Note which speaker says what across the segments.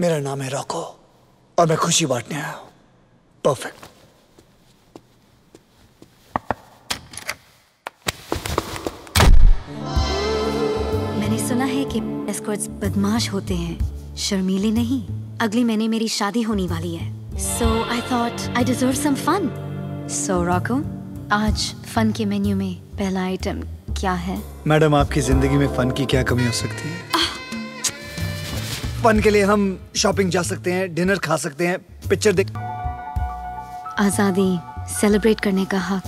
Speaker 1: मेरा नाम है रॉको और मैं खुशी बांटने आया हूं। परफेक्ट।
Speaker 2: मैंने सुना है कि एस्कॉर्ट्स बदमाश होते हैं, शर्मीले नहीं। अगले महीने मेरी शादी होने वाली है, so I thought I deserve some fun. So Roku, आज फन के मेन्यू में पहला आइटम क्या है?
Speaker 1: मैडम, आपकी जिंदगी में फन की क्या कमी हो सकती है? फन के लिए हम शॉपिंग जा सकते हैं, डिनर खा सकते हैं, पिक्चर देख।
Speaker 2: आजादी सेलिब्रेट करने का हक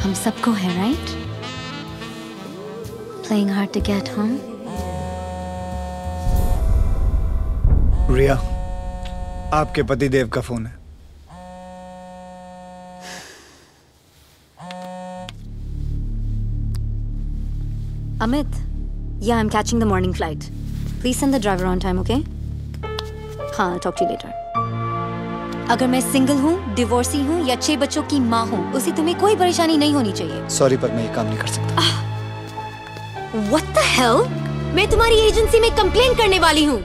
Speaker 2: हम सबको है, right? Playing hard to get home.
Speaker 1: रिया, आपके पतिदेव का फोन है।
Speaker 2: Amit, yeah, I'm catching the morning flight. Please send the driver on time, okay? हाँ, I'll talk to you later. अगर मैं सिंगल हूँ, डिवोर्सी हूँ या 6 बच्चों की माँ हूँ, उसे तुम्हें कोई परेशानी नहीं होनी चाहिए।
Speaker 1: सॉरी, पर मैं ये काम नहीं कर सकता।
Speaker 2: What the hell? मैं तुम्हारी एजेंसी में कंप्लेन करने वाली हूँ।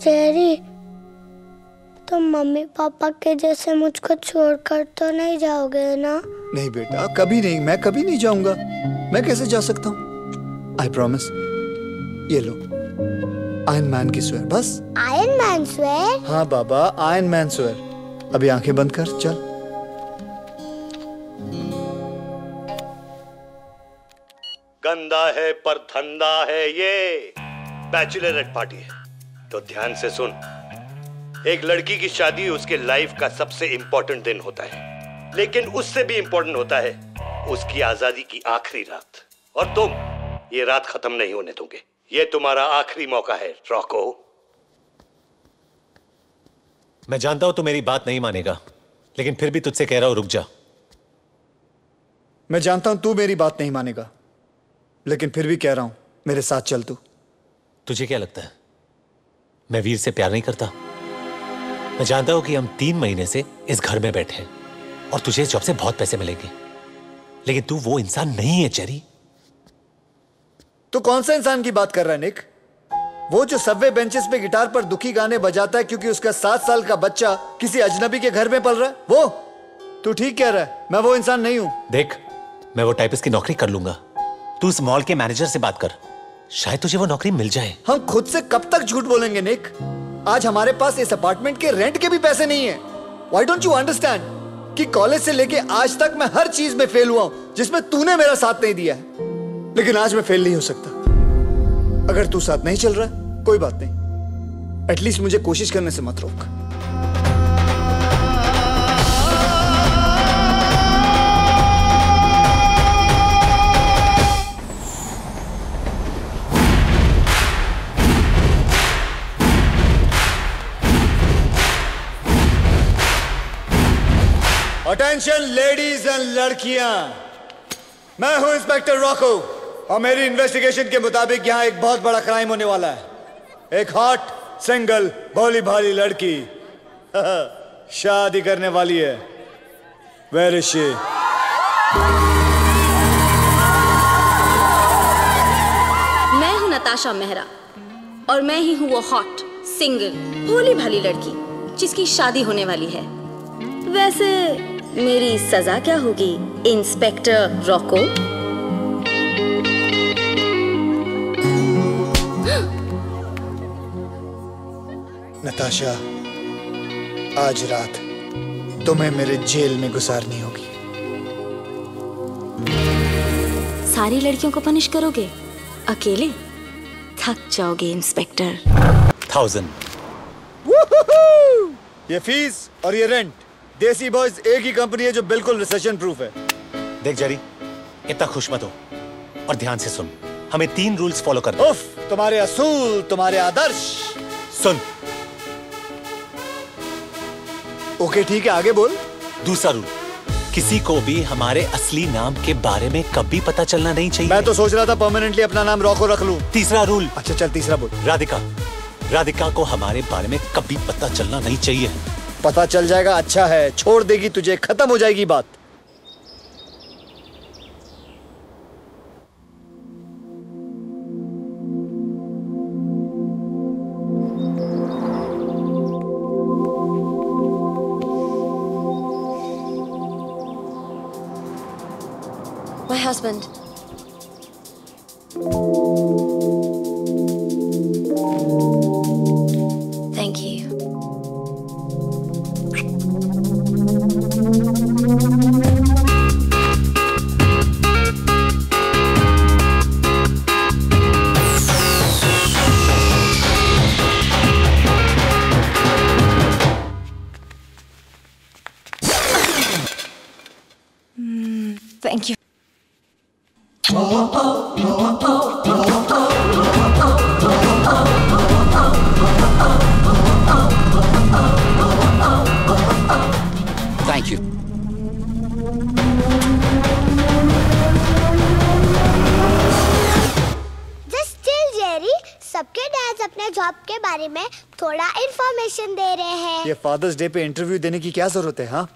Speaker 3: जेरी, तुम मम्मी पापा के जैसे मुझको छोड़कर तो नहीं जाओगे ना?
Speaker 1: नहीं बेटा, कभी नहीं। मैं कभी नहीं जाऊंगा। मैं कैसे जा सकता हूँ? I promise. ये लो, आयरन मैन की स्वेयर। बस
Speaker 3: आयरन मैन स्वेयर?
Speaker 1: हाँ बाबा, आयरन मैन स्वेयर। अभी आंखें बंद कर, चल।
Speaker 4: गंदा है पर धंधा है ये। बैचलरेट पार्टी है तो ध्यान से सुन। एक लड़की की शादी उसके लाइफ का सबसे इंपॉर्टेंट दिन होता है, लेकिन उससे भी इंपॉर्टेंट होता है उसकी आजादी की आखिरी रात। और तुम ये रात खत्म नहीं होने दोगे। ये तुम्हारा आखिरी मौका है रॉको।
Speaker 5: मैं जानता हूं तू मेरी बात नहीं मानेगा, लेकिन फिर भी तुझसे कह रहा हूं, रुक जा।
Speaker 1: मैं जानता हूं तू मेरी बात नहीं मानेगा, लेकिन फिर भी कह रहा हूं, मेरे साथ चल तू।
Speaker 5: तुझे क्या लगता है मैं वीर से प्यार नहीं करता? मैं जानता हूं कि हम 3 महीने से इस घर में बैठे हैं और तुझे इस जॉब से बहुत पैसे मिलेंगे, लेकिन तू वो इंसान नहीं है चेरी।
Speaker 1: तू कौन सा इंसान की बात कर रहा है निक? वो जो सबवे बेंचेस पे गिटार पर दुखी गाने बजाता है क्योंकि उसका 7 साल का बच्चा किसी अजनबी के घर में पल रहा है? वो? तू ठीक कह रहा है, मैं वो इंसान नहीं हूं।
Speaker 5: देख, मैं वो टाइपिस्ट की नौकरी कर लूंगा। तू इस मॉल के मैनेजर से बात कर, शायद तुझे वो नौकरी मिल जाए।
Speaker 1: हम खुद से कब तक झूठ बोलेंगे निक? आज हमारे पास इस अपार्टमेंट के रेंट के भी पैसे नहीं है। Why don't you understand कि कॉलेज से लेके आज तक मैं हर चीज में फेल हुआ हूं जिसमें तूने मेरा साथ नहीं दिया है, लेकिन आज मैं फेल नहीं हो सकता। अगर तू साथ नहीं चल रहा है, कोई बात नहीं, एटलीस्ट मुझे कोशिश करने से मत रोक। अटेंशन लेडीज एंड लड़कियां, मैं हूं इंस्पेक्टर रॉको और मेरी इन्वेस्टिगेशन के मुताबिक यहां एक बहुत बड़ा क्राइम होने वाला है। एक हॉट सिंगल भोली भाली लड़की शादी करने वाली है। Where is she?
Speaker 6: मैं हूं नताशा मेहरा और मैं ही हूं वो हॉट सिंगल भोली भाली लड़की जिसकी शादी होने वाली है। वैसे मेरी सजा क्या होगी इंस्पेक्टर रॉको?
Speaker 1: नताशा, आज रात तुम्हें मेरे जेल में गुजारनी होगी।
Speaker 6: सारी लड़कियों को पनिश करोगे? अकेले थक जाओगे इंस्पेक्टर।
Speaker 5: 1000।
Speaker 1: ये फीस और ये रेंट, देसी बॉयज एक ही कंपनी है जो बिल्कुल रिसेशन प्रूफ है।
Speaker 5: देख जेरी, इतना खुश मत हो और ध्यान से सुन। हमें 3 रूल्स फॉलो करने।
Speaker 1: उफ, तुम्हारे असूल, तुम्हारे आदर्श।
Speaker 5: सुन।
Speaker 1: ओके ठीक है, आगे बोल।
Speaker 5: दूसरा रूल, किसी को भी हमारे असली नाम के बारे में कभी पता चलना नहीं चाहिए।
Speaker 1: मैं तो सोच रहा था परमानेंटली अपना नाम रॉको रख लूं।
Speaker 5: तीसरा रूल।
Speaker 1: अच्छा चल तीसरा बोल।
Speaker 5: राधिका को हमारे बारे में कभी पता चलना नहीं चाहिए।
Speaker 1: पता चल जाएगा अच्छा है, छोड़ देगी तुझे, खत्म हो जाएगी बात।
Speaker 2: My husband. Thank you. Thank you.
Speaker 7: Thank you.
Speaker 3: Just chill, Jerry. सबके डैड्स अपने जॉब के बारे में थोड़ा इन्फॉर्मेशन दे रहे हैं।
Speaker 1: ये फादर्स डे पे इंटरव्यू देने की क्या जरूरत है? हाँ,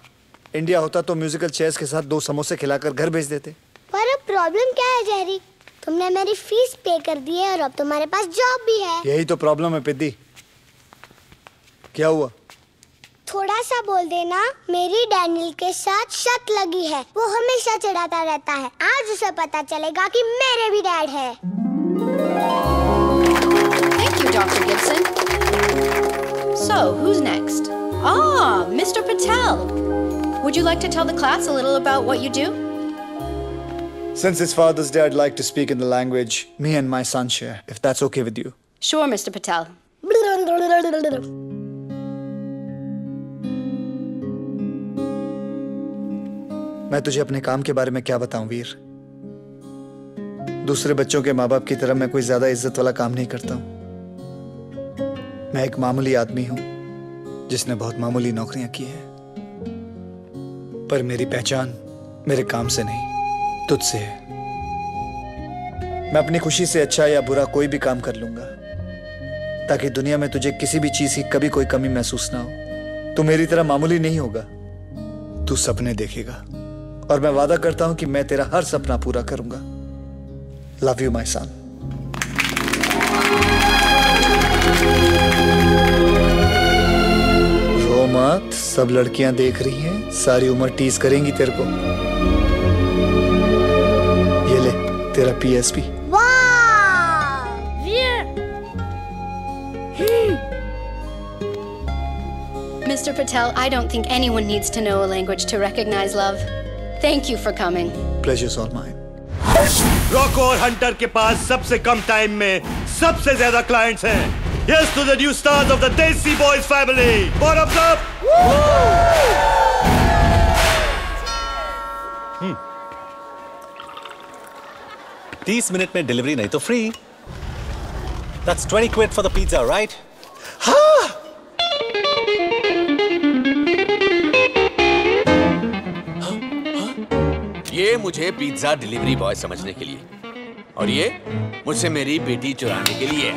Speaker 1: इंडिया होता तो म्यूजिकल चेयर्स के साथ 2 समोसे खिलाकर घर भेज देते।
Speaker 3: पर अब प्रॉब्लम क्या है जेरी? तुमने मेरी फीस पे कर दी है और अब तुम्हारे पास जॉब भी है।
Speaker 1: यही तो प्रॉब्लम है पिद्दी। क्या हुआ?
Speaker 3: थोड़ा सा बोल देना मेरी डैनियल के साथ शक लगी है। वो हमेशा चिढ़ाता रहता है। आज उसे पता चलेगा कि मेरे भी डैड है।
Speaker 8: Thank you, Dr. Gibson. So, who's next? Ah, Mr. Patel. Would you like to tell the class a little about what you do?
Speaker 1: Since it's Father's Day, I'd like to speak in the language me and my son share, if that's okay with you.
Speaker 8: Sure, Mr. Patel.
Speaker 1: मैं तुझे अपने काम के बारे में क्या बताऊं वीर? दूसरे बच्चों के माँ बाप की तरह मैं कोई ज्यादा इज्जत वाला काम नहीं करता हूं। मैं एक मामूली आदमी हूं जिसने बहुत मामूली नौकरियां की हैं। पर मेरी पहचान मेरे काम से नहीं, तुझसे है। मैं अपनी खुशी से अच्छा या बुरा कोई भी काम कर लूंगा ताकि दुनिया में तुझे किसी भी चीज की कभी कोई कमी महसूस ना हो। तू मेरी तरह मामूली नहीं होगा, तू सपने देखेगा और मैं वादा करता हूं कि मैं तेरा हर सपना पूरा करूंगा। Love you my son. रो मत, सब लड़कियां देख रही हैं, सारी उम्र टीज करेंगी तेरे को। ये ले तेरा PSP।
Speaker 8: Mr. Patel, I don't think anyone needs to know a language to recognize love. Thank you for coming.
Speaker 1: Pleasure's all mine.
Speaker 4: Roku और हंटर के पास सबसे कम टाइम में सबसे ज्यादा क्लाइंट्स हैं। Yes to the new stars of the Desi Boys family. Bottoms up.
Speaker 5: 30 minute में delivery नहीं तो free. That's 20 quid for the pizza, right?
Speaker 1: हाँ।
Speaker 7: ये मुझे पिज्जा डिलीवरी बॉय समझने के लिए और ये मुझसे मेरी बेटी चुराने के लिए।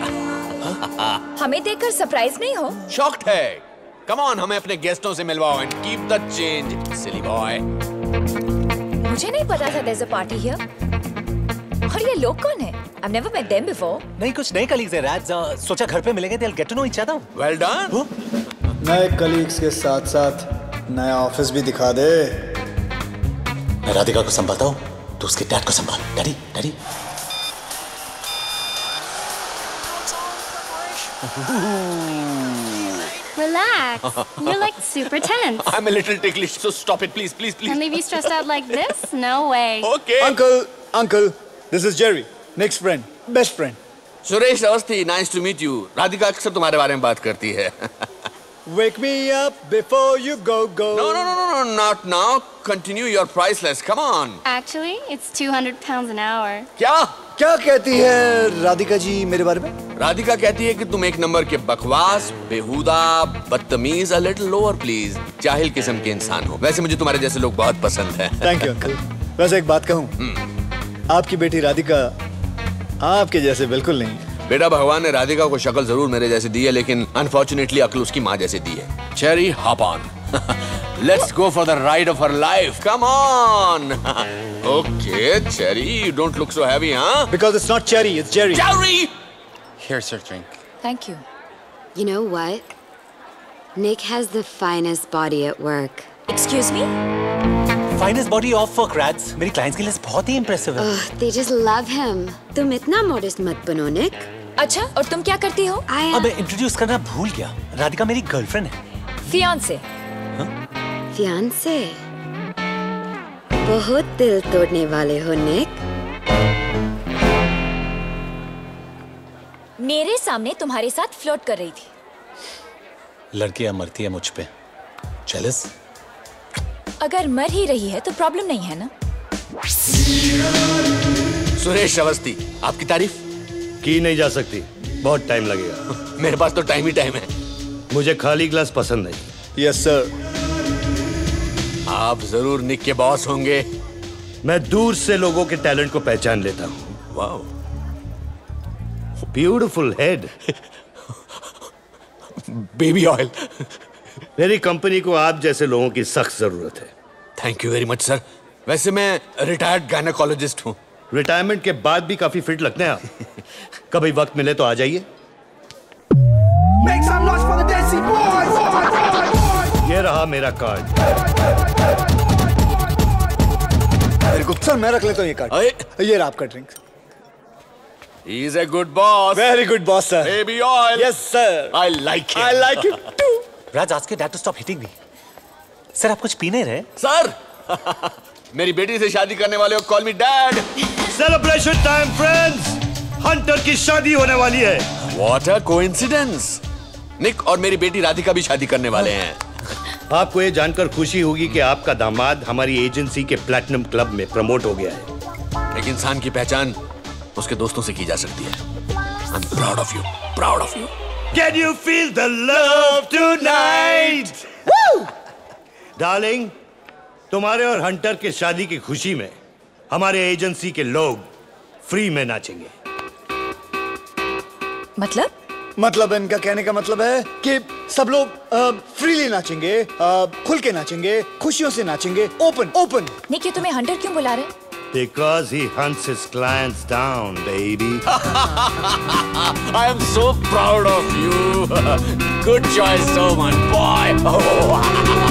Speaker 2: हमें देखकर सरप्राइज नहीं हो?
Speaker 7: शॉक्ड है। कम ऑन, हमें अपने गेस्टों से मिलवाओ and keep the change, silly boy.
Speaker 2: मुझे नहीं पता था there's a party here. और ये लोग कौन है? I've never met them before.
Speaker 5: नहीं, कुछ नए कलीग्स हैं राज। सोचा घर पे मिलेंगे, they'll get to know each other.
Speaker 7: Well done.
Speaker 1: नए कलीग्स के साथ साथ नया ऑफिस भी दिखा दे।
Speaker 5: मैं राधिका को संभालता हूँ, तो उसके डैड को संभाल। Daddy, daddy.
Speaker 9: Relax. You're like super tense.
Speaker 7: I'm a little ticklish, so stop it, please, please, please.
Speaker 9: And leave you stressed out like this? No way.
Speaker 7: Okay.
Speaker 1: Uncle, this is Jerry, Nick's friend, best friend.
Speaker 7: Suresh Awasthi, nice to meet you. Radhika अक्सर तुम्हारे बारे में बात करती है।
Speaker 1: Wake me up before you go.
Speaker 7: No, not now. Continue your priceless. Come on.
Speaker 9: Actually, it's 200 pounds an hour.
Speaker 1: क्या कहती है राधिका जी मेरे बारे में?
Speaker 7: राधिका कहती है कि तुम एक नंबर के बकवास, बेहुदा, बदतमीज, a little lower please, जाहिल किस्म के इंसान हो। वैसे मुझे तुम्हारे जैसे लोग बहुत पसंद हैं।
Speaker 1: Thank you uncle. वैसे एक बात कहूँ, आपकी बेटी राधिका आपके जैसे बिल्कुल नहीं है।
Speaker 7: बेटा, भगवान ने राधिका को शक्ल जरूर मेरे जैसे दी है, लेकिन अनफॉर्चुनेटली अक्ल उसकी माँ जैसे दी है। Cherry, hop on. Let's go for the ride of her life. Come on. Okay, Cherry, you don't look so heavy, huh?
Speaker 1: Because it's not cherry, it's Jerry.
Speaker 7: Jerry!
Speaker 10: Here's your drink.
Speaker 2: Thank you. You know what? Nick has the finest body at work.
Speaker 5: Excuse me? Finest body off work, rats. मेरी clients की list बहुत ही impressive है.
Speaker 2: They just love him. तुम इतना modest मत बनो, Nick.
Speaker 11: अच्छा, और तुम क्या करती हो?
Speaker 5: अब मैं introduce करना भूल गया. राधिका मेरी girlfriend है.
Speaker 11: Fiancé.
Speaker 2: Fiancé? बहुत दिल तोड़ने वाले हो, Nick.
Speaker 11: मेरे सामने तुम्हारे साथ फ्लर्ट कर रही थी।
Speaker 5: लड़कियां मरती है मुझ पे। Jealous?
Speaker 11: अगर मर ही रही है तो प्रॉब्लम नहीं है ना?
Speaker 7: सुरेश अवस्थी, आपकी तारीफ
Speaker 4: की नहीं जा सकती, बहुत टाइम लगेगा।
Speaker 7: मेरे पास तो टाइम ही टाइम है।
Speaker 4: मुझे खाली ग्लास पसंद नहीं।
Speaker 1: Yes sir.
Speaker 7: आप जरूर निक के बॉस होंगे।
Speaker 4: मैं दूर से लोगों के टैलेंट को पहचान लेता हूँ।
Speaker 7: Wow,
Speaker 4: beautiful head.
Speaker 7: Baby oil.
Speaker 4: मेरी कंपनी को आप जैसे लोगों की सख्त जरूरत है।
Speaker 7: Thank you very much sir. वैसे मैं रिटायर्ड गायनेकोलॉजिस्ट हूँ।
Speaker 4: रिटायरमेंट के बाद भी काफी फिट लगते हैं आप। कभी वक्त मिले तो आ जाइए। ये रहा मेरा कार्ड।
Speaker 1: सर मैं रख लेता हूँ ये कार्ड। ये रहा आपका drink.
Speaker 7: He is a good boss.
Speaker 1: Very good boss, sir.
Speaker 7: Baby oil.
Speaker 1: Yes, sir.
Speaker 7: I like him.
Speaker 1: I like him too.
Speaker 5: Raj, ask your dad to stop hitting me. Sir आप कुछ P नहीं रहे?
Speaker 7: Sir, मेरी बेटी से शादी करने वाले हो, call me dad.
Speaker 4: Celebration time, friends. Hunter की शादी होने वाली है।
Speaker 7: What a coincidence. निक और मेरी बेटी राधिका भी शादी करने वाले हैं।
Speaker 4: आपको ये जानकर खुशी होगी कि आपका दामाद हमारी एजेंसी के प्लैटिनम क्लब में प्रमोट हो गया है।
Speaker 7: एक इंसान की पहचान उसके दोस्तों से की जा सकती है। I'm proud of you. Proud of you.
Speaker 4: Can you feel the love tonight? Woo! Darling, तुम्हारे और हंटर के शादी की खुशी में हमारे एजेंसी के लोग फ्री में नाचेंगे।
Speaker 1: मतलब इनका कहने का मतलब है कि सब लोग फ्रीली नाचेंगे, खुल के नाचेंगे, खुशियों से नाचेंगे, ओपन।
Speaker 11: निक, ये तुम्हें हंटर क्यों बुला रहे?
Speaker 4: Because he hunts his clients down, baby.
Speaker 7: I am so proud of you. Good choice, so much, boy. Oh.